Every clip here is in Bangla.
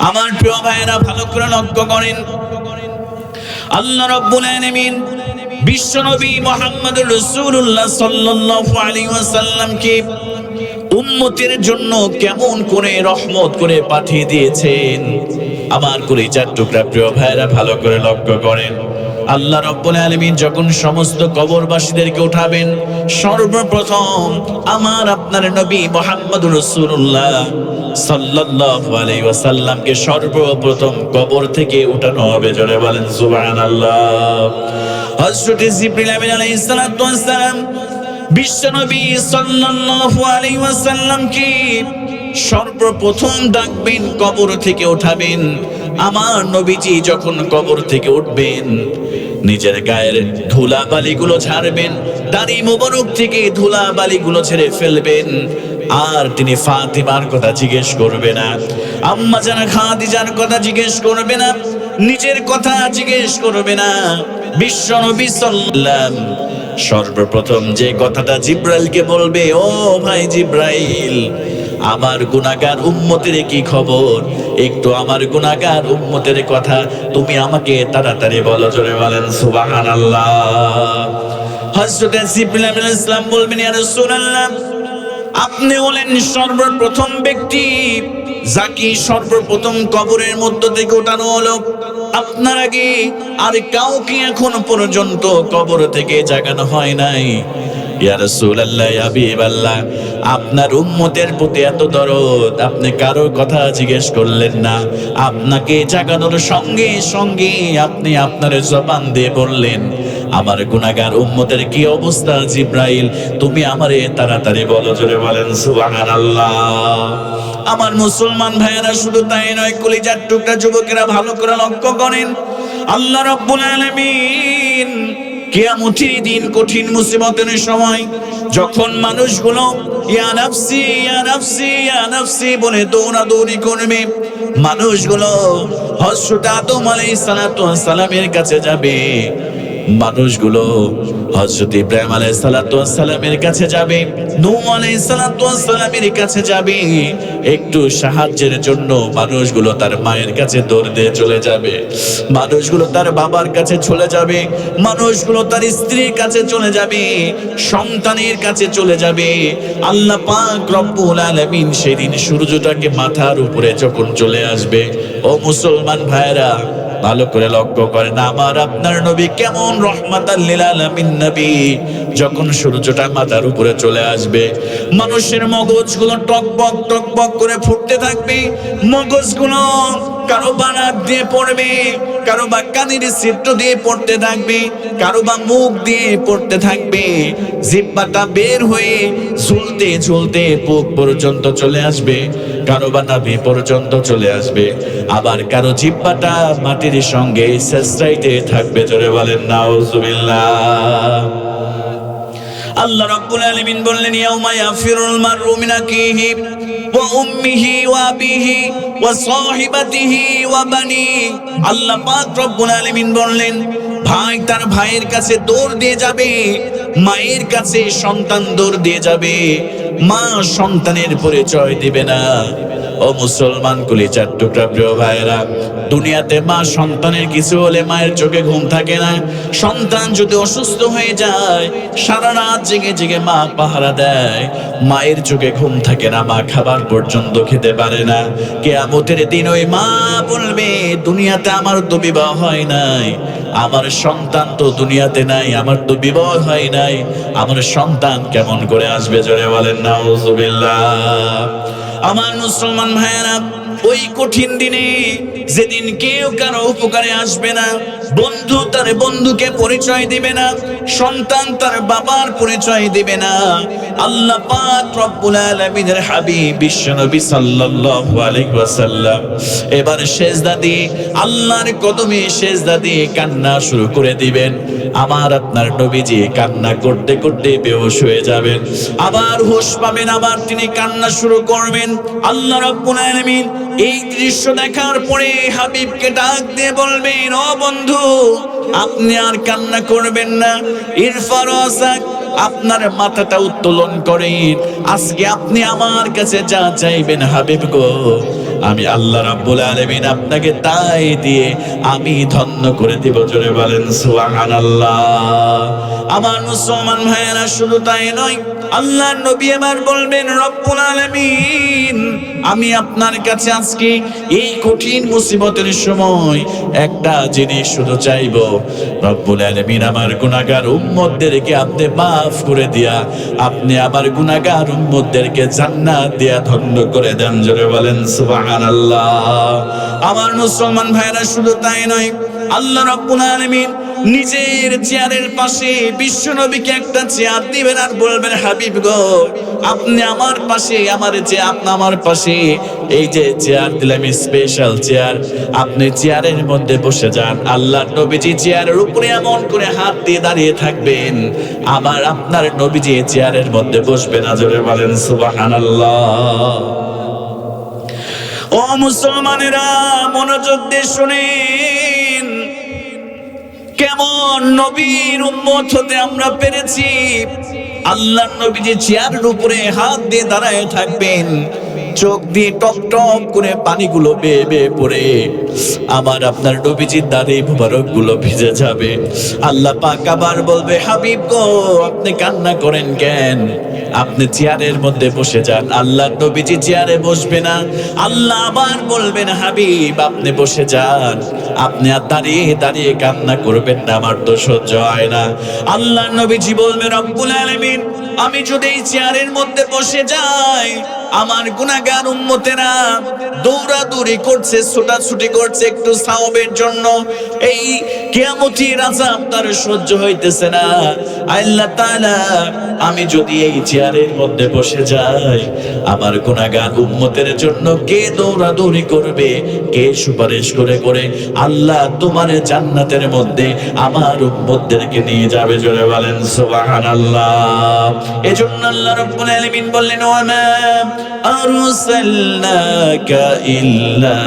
আমার প্রিয় ভাইয়েরা ভালো করে লক্ষ্য করেন, আল্লাহ রাব্বুল আলামিন বিশ্বনবী মুহাম্মদুর রাসূলুল্লাহ সাল্লাল্লাহু আলাইহি ওয়াসাল্লামকে উম্মতের জন্য কেমন করে রহমত করে পাঠিয়ে দিয়েছেন। আমার কলিজার টুকরা প্রিয় ভাইয়েরা ভালো করে লক্ষ্য করেন, আল্লাহ রাব্বুল আলামিন যখন সমস্ত কবরবাসীদেরকে উঠাবেন, সর্বপ্রথম আমার আপনার নবী মুহাম্মদুর রাসূলুল্লাহ সাল্লাল্লাহু আলাইহি ওয়াসাল্লামকে সর্বপ্রথম কবর থেকে উঠানো হবে। জোরে বলেন সুবহানাল্লাহ। হযরত জিবরিল আমিন আলাইহিস সালাতু ওয়াস সালাম বিশ্বনবী সাল্লাল্লাহু আলাইহি ওয়াসাল্লামকে সর্বপ্রথম ডাকবেন, কবর থেকে উঠাবেন। আমার নবীজি যখন কবর থেকে উঠবেন, নিজের গায়ের ধুলা বালিগুলো ঝাড়বেন, দাড়ি মোবারক থেকে ধুলা বালিগুলো ছেড়ে ফেলবেন। আর তিনি ফাতিমার কথা জিজ্ঞেস করবে না, আম্মা জান খাদিজার কথা জিজ্ঞেস করবে না, নিজের কথা জিজ্ঞেস করবে না। বিশ্বনবী সাল্লাল্লাহু আলাইহি ওয়াসাল্লাম সর্বপ্রথম যে কথাটা জিব্রাইলকে বলবে, ও ভাই জিব্রাইল, আমার গুনাহগার উম্মতের কি খবর? একটু আমার গুনাহগার উম্মতের কথা তুমি আমাকে তাড়াতাড়ি বলো। জোরে বলেন সুবহানাল্লাহ। হযরত জিবরিল আলাইহিস সালাম বলবেন, ইয়া রাসূলুল্লাহ, আপনি হলেন সর্বপ্রথম ব্যক্তি যাকে সর্বপ্রথম কবরের মধ্য থেকে ওঠানো হলো। আপনার আগে আর কাউকে এখন পর্যন্ত কবর থেকে জাগানো হয় নাই। ইয়া রাসূলুল্লাহ, ইয়া হাবিবাল্লাহ, আপনার উম্মতের প্রতি এত দরদ, আপনি কারো কথা জিজ্ঞেস করলেন না। আপনাকে জাগানোর সঙ্গে সঙ্গে আপনি আপনার জবান দিয়ে বললেন, আমার গুনাহগার উম্মতের কি অবস্থা জিব্রাইল, তুমি আমারে তাড়াতাড়ি বলো। জোরে বলেন সুবহানাল্লাহ। আমার মুসলমান ভাইয়েরা, শুধু তাই নয়, কলিজার টুকরা যুবকেরা ভালো করে লক্ষ্য করেন, আল্লাহ রাব্বুল আলামিন কিয়ামতের দিন কঠিন মুসিবতের সময় যখন মানুষগুলো ইয়া নাফসি ইয়া নাফসি ইয়া নাফসি বলে দৌড়াদৌড়ি করবে, মানুষগুলো হযরত আদম আলাইহিস সালাতু ওয়াস সালামের কাছে যাবে, মানুষগুলো হযরত ইব্রাহিম আলাইহিস সালাতু ওয়াস সালামের কাছে যাবে, নূহ আলাইহিস সালাতু ওয়াস সালামের কাছে যাবে, একটু সাহায্যের জন্য মানুষগুলো তার মায়ের কাছে দৌড় দিয়ে চলে যাবে, মানুষগুলো তার বাবার কাছে চলে যাবে, মানুষগুলো তার স্ত্রীর কাছে চলে যাবে, সন্তানের কাছে চলে যাবে। আল্লাহ পাক রব্বুল আলামিন সেদিন সূর্যটাকে মাথার উপরে যখন চলে আসবে, ও মুসলমান ভাইরা ভালো করে লক্ষ্য করেন, আমার আপনার নবী কেমন রহমাতাল লিল আলামিন নবী। যখন সূর্যটা মাথার উপরে চলে আসবে, মানুষের মগজগুলো টকবক টকবক করে ফুটতে থাকবে, মগজগুলো কারো বা নাক দিয়ে পড়বে, কারো বা কানের ছিদ্র দিয়ে পড়তে থাকবে, কারো বা মুখ দিয়ে পড়তে থাকবে, জিহ্বাটা বের হয়ে ঝুলতে ঝুলতে বুক পর্যন্ত চলে আসবে, কারো বা নাভি পর্যন্ত চলে আসবে, আবার কারো জিহ্বাটা মাটির সঙ্গে শেষরাইতে থাকবে। জোরে বলেন নাউজুবিল্লাহ। আল্লাহ রাব্বুল আলামিন বললেন, ইয়াউমা ইয়াফিরুল মারউ মিন আখিহি ওয়া উম্মিহি ওয়া আবিহি ওয়া সাহিবাতিহি ওয়া বানি। আল্লাহ পাক রব্বুল আলামিন বললেন, ভাই তার ভাইয়ের কাছে দৌড় দিয়ে যাবে, মায়ের কাছে সন্তান দৌড় দিয়ে যাবে, মা সন্তানের পরিচয় দিবে না। ও মুসলমান কলিজার টুকরা প্রিয় ভাইরা, দুনিয়াতে মা সন্তানের কিছু হলে মায়ের চোখে ঘুম থাকে না। সন্তান যদি অসুস্থ হয়ে যায়, সারা রাত জেগে জেগে মা পাহারা দেয়, মায়ের চোখে ঘুম থাকে না, মা খাবার পর্যন্ত খেতে পারে না। কিয়ামতের দিন ওই মা বলবে, দুনিয়াতে আমার তো বিবাহ হয় নাই, আমার সন্তান তো দুনিয়াতে নাই, আমার তো বিবাহ হয় নাই, আমার সন্তান কেমন করে আসবে? জোরে বলেন নাউজুবিল্লাহ। আমার মুসলমান ভাইয়েরা, ওই কঠিন দিনে যেদিন কেউ কারো উপকারে আসবে না, বন্ধু তার বন্ধুকে পরিচয় দিবে না, সন্তান তার বাবার পরিচয় দিবে না, আল্লাহ পাক রব্বুল আলামিনের হাবিব বিশ্বনবী সাল্লাল্লাহু আলাইহি ওয়াসাল্লাম এবার সেজদা দিয়ে আল্লাহর কদমে সেজদা দিয়ে কান্না শুরু করে দিবেন। আমার আপনার নবীজি কান্না করতে করতে বেহুশ হয়ে যাবেন, আবার হুঁশ পাবেন, আবার তিনি কান্না শুরু করবেন। আল্লাহ রাব্বুল আলামিন এই দৃশ্য দেখার পরে হাবিবকে ডাক দিয়ে বলবেন, ও বন্ধু, আপনি আর কান্না করবেন না, ইরফা রাসাক, আপনার মাথাটা উত্তোলন করেন, আজকে আপনি আমার কাছে যা চাইবেন হাবিব গো, আমি আল্লাহ রাব্বুল আলামিন আপনাকে তাই দিয়ে আমি ধন্য করে দিব। জোরে বলেন সুবহানাল্লাহ। আমার মুসলমান ভাইয়েরা, শুধু তাই নয়, আল্লাহর নবী এবার বলবেন, রব্বুল আলামিন, আমি আপনার কাছে আজকে এই কঠিন মুসিবতের সময় একটা জিনিস শুধু চাইবো, রব্বুল আলামিন আমার গুনাহগার উম্মতদেরকে আপনি মাফ করে দিয়া আপনি আমার গুনাহগার উম্মতদেরকে জান্নাত দিয়া ধন্য করে দেন। জোরে বলেন সুবহানাল্লাহ। আমার মুসলমান ভাইরা, শুধু তাই নয়, আল্লাহ রাব্বুল আলামিন নিজের চেয়ারের পাশে বিশ্ব নবীকে একটা চেয়ার দিবেন আর বলবেন, হাবিব গো, আপনি আমার পাশে, আমার পাশে এই যে চেয়ার দিলাম, স্পেশাল চেয়ার, আপনি চেয়ারের মধ্যে বসে যান। আল্লাহ নবীজি চেয়ারের উপরে এমন করে হাত দিয়ে দাঁড়িয়ে থাকবেন, আবার আপনার নবীজি চেয়ারের মধ্যে বসবেন। জোরে বলেন সুবহানাল্লাহ। ও মুসলমানেরা, মনোযোগ দিয়ে শুনেন, কেমন নবীর উম্মত হতে আমরা পেরেছি। আল্লাহ নবীজি চেয়ারের উপরে হাত দিয়ে দাঁড়ায় থাকবেন, চোখ দিয়ে টপ টপ করে পানিগুলো বেয়ে বেয়ে পড়ে আমার আপনার নবীজির দাড়ি মুবারক গুলো ভিজে যাবে। আল্লাহ পাক আবার বলবে, হাবিব গো, আপনি কান্না করেন কেন? আপনি চেয়ারের মধ্যে বসে যান। আল্লাহ নবীজি চেয়ারে বসবে না, আল্লাহ আবার বলবেন, হাবিব আপনি বসে যান, আপনি আর দাঁড়িয়ে দাঁড়িয়ে কান্না করবেন না, আমার তো সহ্য হয় না। আল্লাহ নবীজি বলবে, রব্বুল আলামিন, আমি যদি এই চেয়ারের মধ্যে বসে যাই, আমার গুনাহগার উম্মতেরা দৌড়াদৌড়ি করছে, ছোটাছুটি করছে একটু সাওয়াবের জন্য, এই কিয়ামতের আযাব তার সহ্য হইতেছে না। আল্লাহ তাআলা, আমি যদি এই চেয়ারের মধ্যে বসে যাই, আমার গুনাহগার উম্মতের জন্য কে দৌড়াদৌড়ি করবে, কে সুপারিশ করে করে আল্লাহ তোমার জান্নাতের মধ্যে আমার উম্মতদেরকে নিয়ে যাবে। জোরে বলেন সুবহানাল্লাহ। এজন্য আল্লাহ রাব্বুল আলামিন বললেন, ওয়া মা আরসালনাকা ইল্লা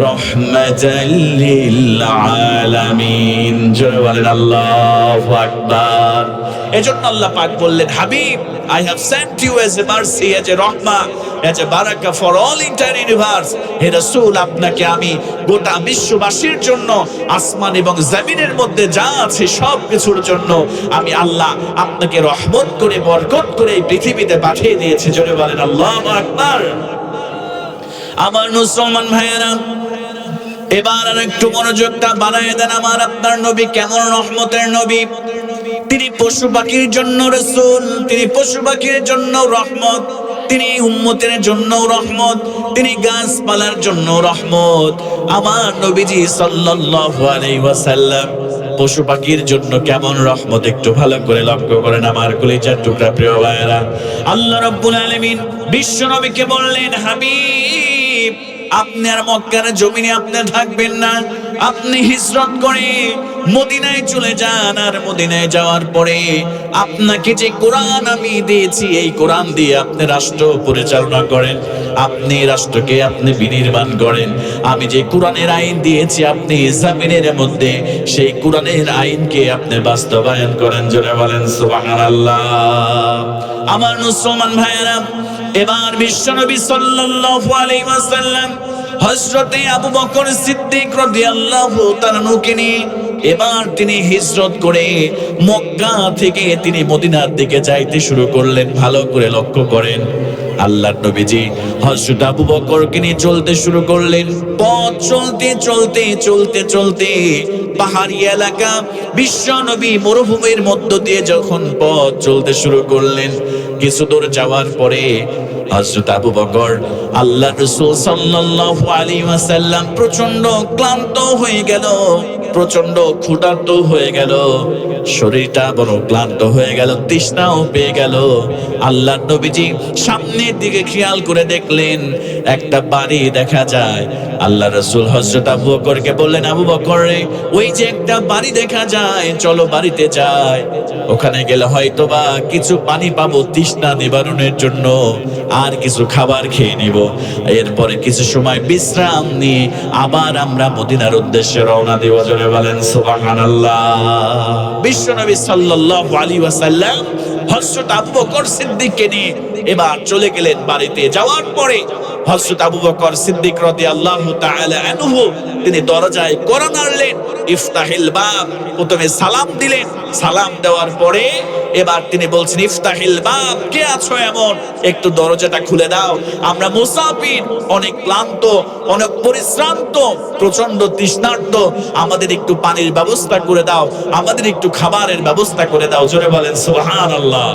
রাহমাতাল লিল আলামিন। জোরে বলেন আল্লাহু আকবার। এজন্য আল্লাহ পাক বললেন, Habib, I have sent you as a mercy, as a rahmah, as a barakah for all entire universe. হে রাসূল, আপনাকে আমি গোটা বিশ্ববাসীর জন্য, আসমান এবং জমিনের মধ্যে যা আছে সব কিছুর জন্য আমি আল্লাহ আপনাকে রহমত করে, বরকত করে এই পৃথিবীতে পাঠিয়ে দিয়েছি। জোরে বলেন আল্লাহু আকবার। আমার মুসলমান ভাইয়েরা, এবার আর একটু মনোযোগটা বাড়ায় দেন। আমার আপনার নবী কেমন রহমতের নবী। তিনি পশু পাখির জন্য রাসূল, তিনি পশু পাখির জন্য রহমত, তিনি উম্মতের জন্য রহমত, তিনি গাছপালার জন্য রহমত। আমার নবীজি সাল্লাল্লাহু আলাইহি ওয়াসাল্লাম পশু পাখির জন্য কেমন রহমত, একটু ভালো করে লক্ষ্য করেন আমার কলিজার টুকরা প্রিয় ভাইয়েরা। আল্লাহ রাব্বুল আলামিন বিশ্ব নবীকে বললেন, হাবিব, আপনি আর মক্কার জমিনে আপনি থাকবেন না, আপনি হিজরত করে মদিনায় চলে যান। আর মদিনায় যাওয়ার পরে আপনাকে যে কোরআন আমি দিয়েছি, এই কোরআন দিয়ে আপনি রাষ্ট্র পরিচালনা করেন, আপনি রাষ্ট্রকে আপনি বিনির্মাণ করেন। আমি যে কোরআনের আইন দিয়েছি, আপনি জমিনের মধ্যে সেই কোরআনের আইনকে আপনি বাস্তবায়ন করেন। জোরে বলেন সুবহানাল্লাহ। আমার মুসলমান ভাইয়েরা, এবার বিশ্বনবী সাল্লাল্লাহু আলাইহি ওয়াসাল্লাম হযরতে আবু বকর সিদ্দিক রাদিয়াল্লাহু তাআলা নুকে নিয়ে এবার তিনি হিজরত করে মক্কা থেকে তিনি মদিনার দিকে যাইতে শুরু করলেন। ভালো করে লক্ষ্য করেন, আল্লাহর নবীজি হযরত আবু বকরকে নিয়ে চলতে শুরু করলেন। পথ চলতে চলতে চলতে চলতে পাহাড়ি এলাকা, বিশ্ব নবী মরুভূমির মধ্য দিয়ে যখন পথ চলতে শুরু করলেন, কিছু দূর যাওয়ার পরে হযরত আবু বকর, আল্লাহর রাসূল সাল্লাল্লাহু আলাইহি ওয়াসাল্লাম প্রচন্ড ক্লান্ত হয়ে গেল, প্রচন্ড ক্ষুধার্ত হয়ে গেল, শরীরটা বড় ক্লান্ত হয়ে গেল, তৃষ্ণাও পেয়ে গেল। আল্লাহর নবীজি সামনের দিকে খেয়াল করে দেখলেন একটা বাড়ি দেখা যায়। আল্লাহর রাসূল হযরত আবু বকরকে বললেন, আবু বকর রে, ওই যে একটা বাড়ি দেখা যায়, চলো বাড়িতে যাই, ওখানে গেলে হয়তোবা কিছু পানি পাবো তৃষ্ণা নিবারণের জন্য, আর কিছু খাবার খেয়ে নিব, এরপরে কিছু সময় বিশ্রাম নিয়ে আবার আমরা মদিনার উদ্দেশ্যে রওনা দিব। জোরে বলেন সুবহানাল্লাহ। বিশ্বনবী সাল্লাল্লাহু আলাইহি ওয়াসাল্লাম হযরত আবু বকর সিদ্দিককে নিয়ে এবার চলে গেলেন বাড়িতে। যাওয়ার পরে হযরত আবু বকর সিদ্দিক রাদিয়াল্লাহু তাআলা আনহু তিনি দরজায় কড়া নাড়লেন, ইফতাহিল বাব, প্রথমে সালাম দিলেন। সালাম দেওয়ার পরে এবার তিনি বলছেন, ইফতাহিল বাব, কে আছো এমন, একটু দরজাটা খুলে দাও, আমরা মুসাফির, অনেক ক্লান্ত, অনেক পরিশ্রান্ত, প্রচন্ড তৃষ্ণার্ত, আমাদের একটু পানির ব্যবস্থা করে দাও, আমাদের একটু খাবারের ব্যবস্থা করে দাও। জোরে বলেন সুবহানাল্লাহ।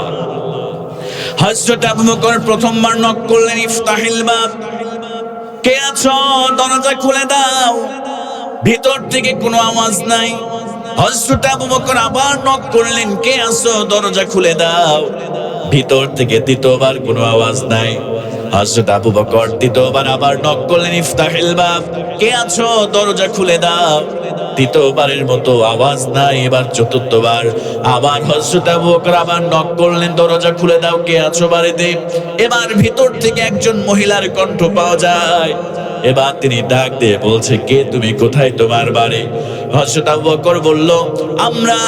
হযরত আবু বকর প্রথমবার নক করলেন, ইফতাহিল বাব, কে আছো, দরজা খুলে দাও। ভিতর থেকে কোনো আওয়াজ নাই। হযরত আবু বকর আবার নক করলেন, কে আছো, দরজা খুলে দাও। ভিতর থেকে দ্বিতীয়বার কোনো আওয়াজ নাই। হযরত আবু বকর তৃতীয়বার আবার নক করলেন, ইফতাহিল বাব, কে আছো, দরজা খুলে দাও। তৃতীয়বারের মতো আওয়াজ নাই। এবার চতুর্থবার আবার হযরত আবু বকর আবার নক করলেন, দরজা খুলে দাও, কে আছো বাড়িতে। এবার ভিতর থেকে একজন মহিলার কণ্ঠ পাওয়া যায়। এবার তিনি ডাক দিয়ে বলছে, কে তুমি, কোথায় তোমার বাড়ি? হযরত আবু বকর বলল, আমরা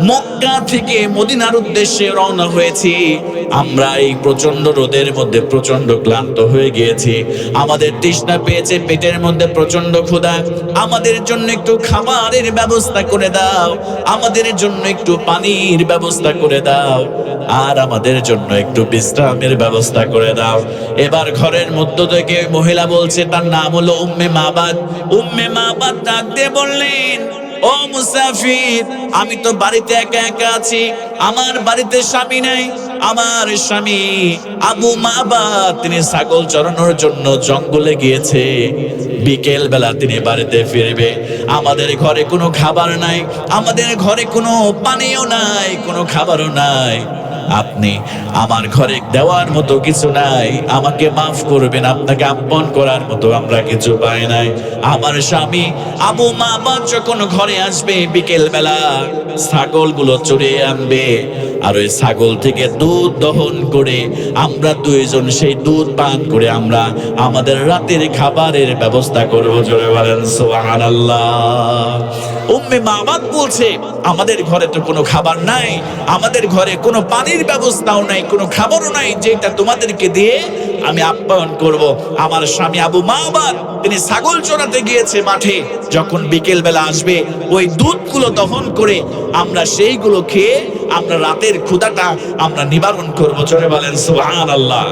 মক্কা থেকে মদিনার উদ্দেশ্যে রওনা হয়েছি। আমরা এই প্রচন্ড রোদের মধ্যে প্রচন্ড ক্লান্ত হয়ে গিয়েছি, আমাদের তৃষ্ণা পেয়েছে, পেটের মধ্যে প্রচন্ড ক্ষুধা, আমাদের জন্য একটু খাবারের ব্যবস্থা করে দাও, আমাদের জন্য একটু পানির ব্যবস্থা করে দাও, আর আমাদের জন্য একটু বিশ্রামের ব্যবস্থা করে দাও। এবার ঘরের মধ্য থেকে মহিলা বলছে, তার নাম হলো উম্মে মাবাদ। উম্মে মাবাদ ডাক দিয়ে বললেন, ও মুসাফির, আমি তো বাড়িতে একা একা আছি, আমার বাড়িতে স্বামী নাই। আমার স্বামী আবু মাবাদ তিনি ছাগল চরানোর জন্য জঙ্গলে গিয়েছে, বিকেল বেলা তিনি বাড়িতে ফিরবে। আমাদের ঘরে কোনো খাবার নাই, আমাদের ঘরে কোনো পানিও নাই, কোনো খাবারও নাই। আপনি আমার ঘরে দেওয়ার মতো কিছু নাই, আমাকে মাফ করবেন, আপনাকে আপন করার মতো আমরা কিছু পাই নাই। আমার স্বামী আবু মাবাদ যখন ঘরে আসবে বিকেল বেলা, ছাগলগুলো চড়িয়ে আনবে, আর ওই ছাগল থেকে দুধ দহন করে আমরা দুইজন সেই দুধ পান করে আমরা আমাদের রাতের খাবারের ব্যবস্থা করব। জোরে বলেন সুবহানাল্লাহ। উম্মে মাবাদ বলছে, আমাদের ঘরে তো কোনো খাবার নাই, আমাদের ঘরে কোনো পানির ব্যবস্থাও নাই, কোনো খাবারও নাই, যেটা তোমাদেরকে দিয়ে আমি আপ্যায়ন করব। আমার স্বামী আবু মাবাদ তিনি ছাগল চড়াতে গিয়েছে মাঠে, যখন বিকেল বেলা আসবে ওই দুধগুলো দহন করে আমরা সেইগুলো খেয়ে আমরা রাতের ক্ষুধাটা আমরা নিবারণ করবো। জোরে বলেন সুবহানাল্লাহ।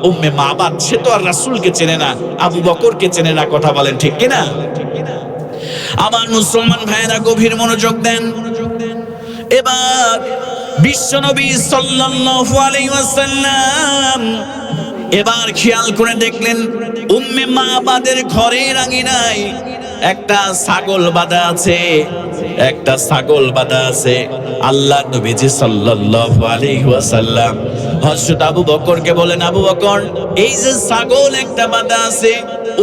উম্মে মাবাদ সে তো আর রাসূলকে চেনে না, আবু বকরকে চেনে না, কথা বলেন ঠিক কিনা? আমার মুসলমান ভাইয়েরা গভীর মনোযোগ দেন। এবার বিশ্বনবী সাল্লাল্লাহু আলাইহি ওয়াসাল্লাম এবার খেয়াল করে দেখলেন, উম্মে মাবাদের ঘরের আঙিনায় একটা ছাগল বাঁধা আছে, একটা ছাগল বাঁধা আছে। আল্লাহ নবীজি সাল্লাল্লাহু আলাইহি ওয়াসাল্লাম হযরত আবু বকরকে বলেন, আবু বকর, এই যে ছাগল একটা বাঁধা আছে,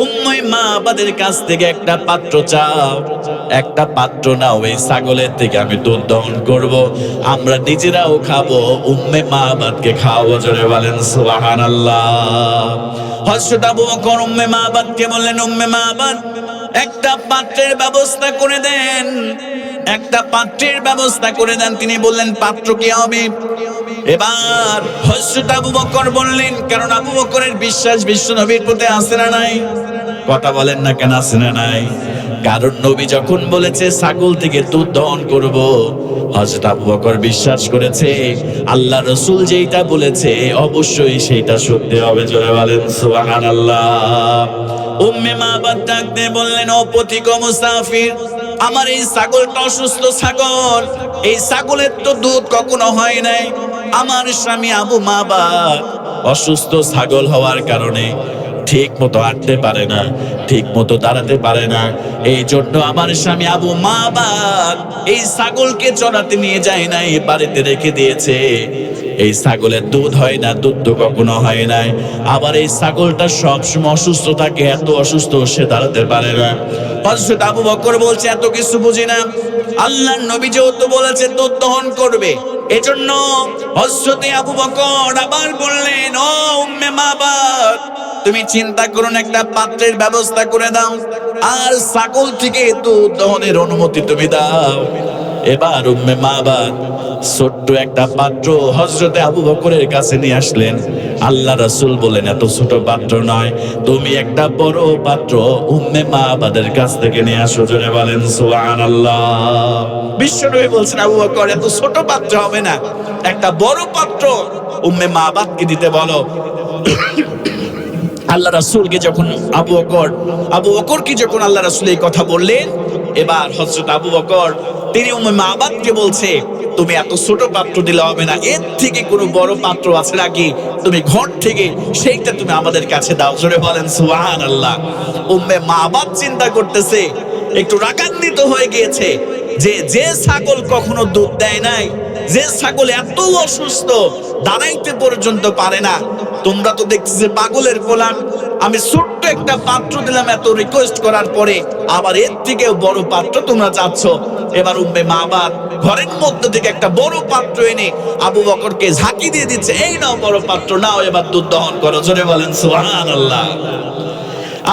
উম্মে মাবাদের কাছ থেকে একটা পাত্র চাও, একটা পাত্র নাও, এই ছাগলের থেকে আমি দুধ দহন করব, আমরা নিজেরাও খাবো, উম্মে মাবাদকে খাওয়াবো। জোরে বলেন সুবহানাল্লাহ। হযরত আবু বকর উম্মে মাবাদকে বললেন, উম্মে মাবাদ, একটা পাত্রের ব্যবস্থা করে দেন, একটা পাত্রের ব্যবস্থা করে দেন। তিনি বললেন, পাত্র কি হবে? এবার হযরত আবু বকর বললেন, কারণ আবু বকরের বিশ্বাস বিশ্বনবীর প্রতি আছে না নাই? কথা বলেন না কেন, আছে না নাই? কারণ নবী যখন বলেছে ছাগল থেকে দুধ দহন করব, হযরত আবু বকর বিশ্বাস করেছে আল্লাহ রাসূল যেটা বলেছে অবশ্যই সেটা সত্যি হবে। জোরে বলেন সুবহানাল্লাহ। উম্মে মাবাদ ডাক দিয়ে বললেন, ও পথিক মুসাফির, আমার এই ছাগলটা অসুস্থ ছাগল, এই ছাগলের তো দুধ কখনো হয় নাই। আমার স্বামী আবু মাবাদ অসুস্থ ছাগল হওয়ার কারণে ঠিক মতো হাঁটতে পারে না, ঠিক মতো দাঁড়াতে পারে না, এই জন্য আমার স্বামী আবু মাবাদ এই ছাগলকে চড়াতে নিয়ে যায় না, এই বাড়িতে রেখে দিয়েছে। এই ছাগলের দুধ হয় না, দুধ তো কখনো হয় নাই। আবার এই ছাগলটা সবসময় অসুস্থ থাকে, এত অসুস্থ সে দাঁড়াতে পারে না। হযরত আবু বকর বলছে, এত কিছু বুঝি না, আল্লাহর নবী যেহেতু বলেছে দুধ দহন করবে, এজন্য হযরত আবু বকর আবার বললেন, ও উম্মে মাবাদ, তুমি চিন্তা করুন, একটা পাত্রের ব্যবস্থা করে দাও, আর ছাগল থেকে দুধ দহনের অনুমতি তুমি দাও। এবার উম্মে মাবাদ ছোট্ট একটা পাত্র হযরতে আবু বকরের কাছে নিয়ে আসলেন। আল্লাহ রাসূল বলেন এত ছোট পাত্র নয়, তুমি একটা বড় পাত্র উম্মে মাবাদের কাছ থেকে নিয়ে আসো। জোরে বলেন সুবহানাল্লাহ। বিশ্বনবী বলছেন আবু বকর এত ছোট পাত্র হবে না, একটা বড় পাত্র উম্মে মাবাদকে দিতে বলো। আল্লাহ রাসূলকে যখন আবু বকরকে যখন আল্লাহ রাসূল এই কথা বললেন, এবার হযরত আবু বকর তিনি উম্মে মাবাদকে বলছে তুমি এত ছোট পাত্র দিলে হবে না, এর থেকে কোনো বড় পাত্র আছে নাকি, তুমি ঘর থেকে সেইটা তুমি আমাদের কাছে দাও। জোরে বলেন সুবহানাল্লাহ। উম্মে মাবাদ চিন্তা করতেছে, একটু রাগান্বিত হয়ে গিয়েছে যে ছাগল কখনো দুধ দেয় নাই, যে ছাগল এত অসুস্থ দাঁড়াইতে পর্যন্ত পারে না, তোমরা তো দেখতেছে পাগলের গোলাম, আমি ছোট্ট একটা পাত্র দিলাম এত রিকোয়েস্ট করার পরে, আবার এর থেকেও বড় পাত্র তোমরা চাচ্ছ। এবার উম্মে মাবাদ ঘরের মধ্যে থেকে একটা বড় পাত্র এনে আবু বকরকে ঝাঁকি দিয়ে দিচ্ছে, এই নাও বড় পাত্র, নাও এবার দুধ দহন করো। জোরে বলেন সুবহানাল্লাহ।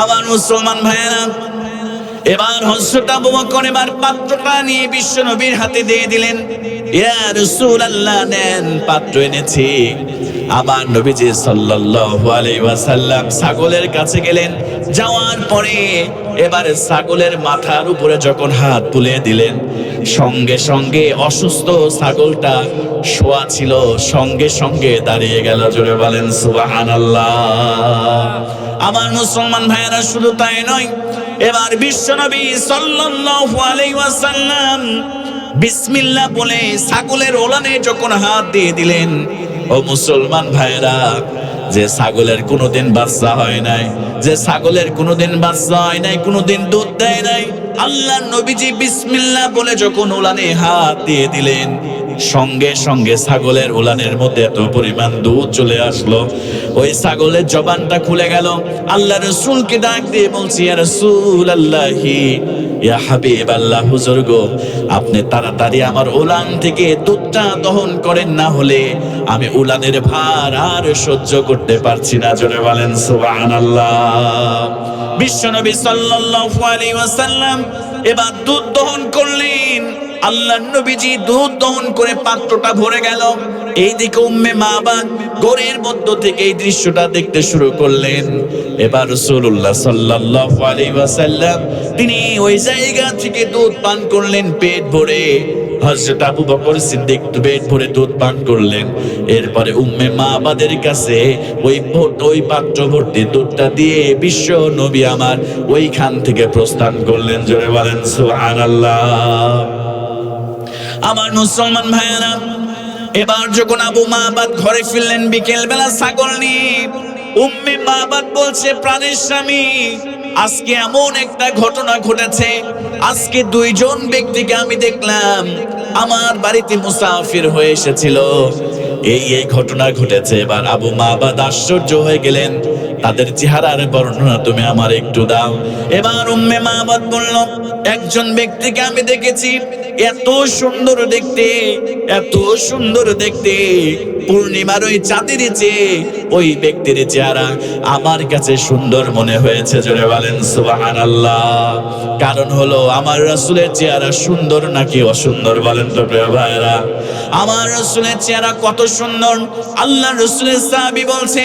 আমার মুসলমান ভাইয়েরা, এবার হযরত আবু বকর এবার পাত্রটা নিয়ে বিশ্ব নবীর হাতে দিয়ে দিলেন। ইয়া রাসূলুল্লাহ, নেন পাত্র এনেছি। আবার নবীজি সাল্লাল্লাহু আলাইহি ওয়াসাল্লাম ছাগলের কাছে গেলেন, যাওয়ার পরে এবারে ছাগলের মাথার উপরে যখন হাত তুলে দিলেন, সঙ্গে সঙ্গে অসুস্থ ছাগলটা শোয়া ছিল, সঙ্গে সঙ্গে দাঁড়িয়ে গেল। জোরে বলেন সুবহানাল্লাহ। আমার মুসলমান ভাইয়েরা, শুধু তাই নয়, এবার বিশ্বনবী সাল্লাল্লাহু আলাইহি ওয়াসাল্লাম বিসমিল্লাহ বলে ছাগলের ওলানে যখন হাত দিয়ে দিলেন, ও মুসলমান ভাইয়েরা, যে ছাগলের কোনোদিন বাচ্চা হয় নাই, যে ছাগলের কোনোদিন বাচ্চা হয় নাই, কোনোদিন দুধ দেয় নাই, আল্লাহর নবীজি বিসমিল্লাহ বলে যখন ওলানে হাত দিয়ে দিলেন, সঙ্গে সঙ্গে ছাগলের ওলানের মধ্যে এত পরিমাণ দুধ চলে আসলো, ওই ছাগলের জবানটা খুলে গেল। আল্লাহ রাসূলকে ডাক দিয়ে বলছি, ইয়া রাসূলুল্লাহি, ইয়া হাবিবাল্লাহ, হুজুর গো, আপনি তাড়াতাড়ি আমার ওলান থেকে দুধটা দহন করেন, না হলে আমি উলানের ভার আর সহ্য করতে পারছি না। জোরে বলেন সুবহানাল্লাহ। বিশ্বনবী সাল্লাল্লাহু আলাইহি ওয়াসাল্লাম এবার দুধ দহন করলেন। আল্লাহর নবীজি দুধ দহন করে পাত্রটা ভরে গেল। এইদিকে উম্মে মাবাদ ঘরের মধ্য থেকে এই দৃশ্যটা দেখতে শুরু করলেন। এবার রাসূলুল্লাহ সাল্লাল্লাহু আলাইহি ওয়াসাল্লাম তিনি ওই জায়গা থেকে দুধ পান করলেন পেট ভরে। হযরত আবু বকর সিদ্দিক পেট ভরে দুধ পান করলেন। এরপরে উম্মে মাবাদের কাছে ওই পাত্র ভর্তি দুধটা দিয়ে বিশ্ব নবী আমার ওইখান থেকে প্রস্থান করলেন। জোরে বলেন সুবহানাল্লাহ। আমার মুসলমান ভাইয়েরা, এবার যখন আবু মাবাদ ঘরে ফিরলেন বিকেল বেলা ছাগল নিয়ে, উম্মে মাবাদ বলছে, প্রাণের স্বামী, আজকে এমন একটা ঘটনা ঘটেছে, আজকে দুইজন ব্যক্তিকে আমি দেখলাম আমার বাড়িতে মুসাফির হয়ে এসেছিল, এই ঘটনা ঘটেছে। এবার আবু মাবাদ আশ্চর্য হয়ে গেলেন, তাদের চেহারার বর্ণনা তুমি আমার একটু দাও। এবার উম্মে মাবাদ বলল, একজন ব্যক্তিকে আমি দেখেছি, এত সুন্দর দেখতে, এত সুন্দর দেখতে, পূর্ণিমার ওই চাঁদের চেয়ে ওই ব্যক্তির চেহারা আমার কাছে সুন্দর মনে হয়েছে। জোরে বলেন সুবহানাল্লাহ। কারণ হলো আমার রাসূলের চেহারা সুন্দর নাকি অসুন্দর, বলেন তো প্রিয় ভাইরা? আমার রাসূলের চেহারা কত সুন্দর। আল্লাহ রাসূলের সাহাবী বলছে,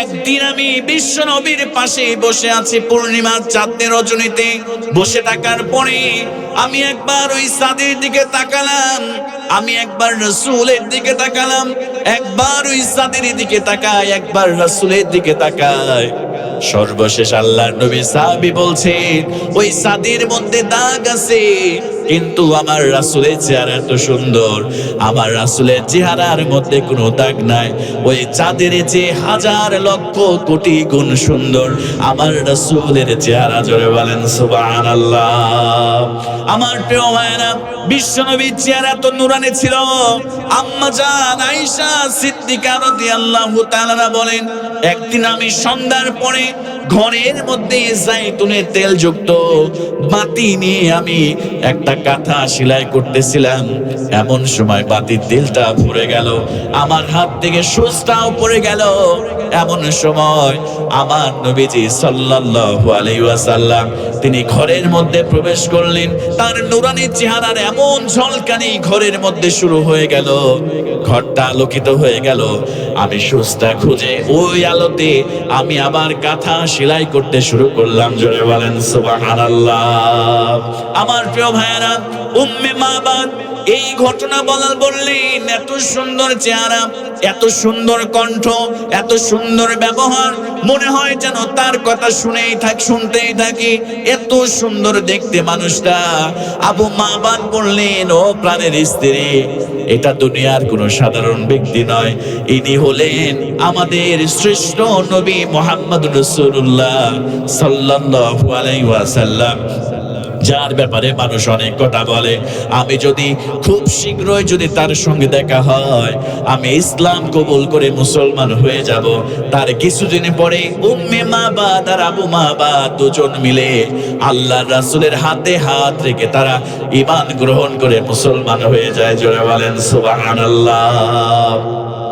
একদিন আমি বিশ্ব নবীর পাশে বসে আছি পূর্ণিমার চাঁদের রজনীতে, বসে থাকার পরে আমি একবার ওই চাঁদের দিকে তাকালাম, আমি একবার রাসূলের দিকে তাকালাম, একবার ওই চাঁদের দিকে তাকাই, একবার রাসূলের দিকে তাকাই। সর্বশেষ আল্লাহর নবী সাহাবী বলছেন, ওই চাঁদের মধ্যে দাগ আছে, কিন্তু আমার রাসূলের চেহারা এত সুন্দর, আমার রাসূলের চেহারার মধ্যে কোনো দাগ নাই। ওই চাঁদের চেয়ে হাজার লক্ষ কোটি গুণ সুন্দর আমার রাসূলের চেহারা। জোরে বলেন সুবহানাল্লাহ। আমার প্রিয় ভাইরা, বিশ্বনবীর চেহারা তো নূরানি ছিল। আম্মা জান আয়েশা সিদ্দিকা রাদিয়াল্লাহু তাআলা বলেন, একদিন আমি সন্ধ্যার পরে ঘরের মধ্যে জাইতুনের তেল যুক্ত বাতি নিয়ে আমি একটা কাঁথা সেলাই করতেছিলাম, এমন সময় বাতির তেলটা পড়ে গেল, আমার হাত থেকে সুচটাও পড়ে গেল। এমন সময় আমার নবীজি সাল্লাল্লাহু আলাইহি ওয়াসাল্লাম তিনি ঘরের মধ্যে প্রবেশ করলেন। তার নূরানি চেহারার এমন ঝলকানি ঘরের মধ্যে শুরু হয়ে গেল। ঘরটা আলোকিত হয়ে গেল। আমি সুচটা খুঁজে ওই আলোতে আমি আবার কাঁথা সেলাই করতে শুরু করলাম। জোরে বলেন সুবহানাল্লাহ। আমার প্রিয় ভাইয়েরা, উম্মে মাবাদ এই ঘটনা বললেন, এত সুন্দর চেহারা, এত সুন্দর কণ্ঠ, এত সুন্দর ব্যবহার, মনে হয় যেন তার কথা শুনতেই থাকি, এত সুন্দর দেখতে মানুষটা। আবু মাবাদ বললেন, ও প্রাণের স্ত্রী, এটা দুনিয়ার কোনো সাধারণ ব্যক্তি নয়, ইনি হলেন আমাদের শ্রেষ্ঠ নবী মুহাম্মদ রাসূলুল্লাহ সাল্লাল্লাহু আলাইহি ওয়াসাল্লাম, যার ব্যাপারে মানুষ অনেক কথা বলে। আমি যদি খুব শীঘ্রই যদি তার সঙ্গে দেখা হয়, আমি ইসলাম কবুল করে মুসলমান হয়ে যাব। তার কিছুদিন পরে উম্মে মাবাদ আর আবু মাবাদ দুজন মিলে আল্লাহর রাসূলের হাতে হাত রেখে তারা ঈমান গ্রহণ করে মুসলমান হয়ে যায়। জোরে বলেন সুবহানাল্লাহ।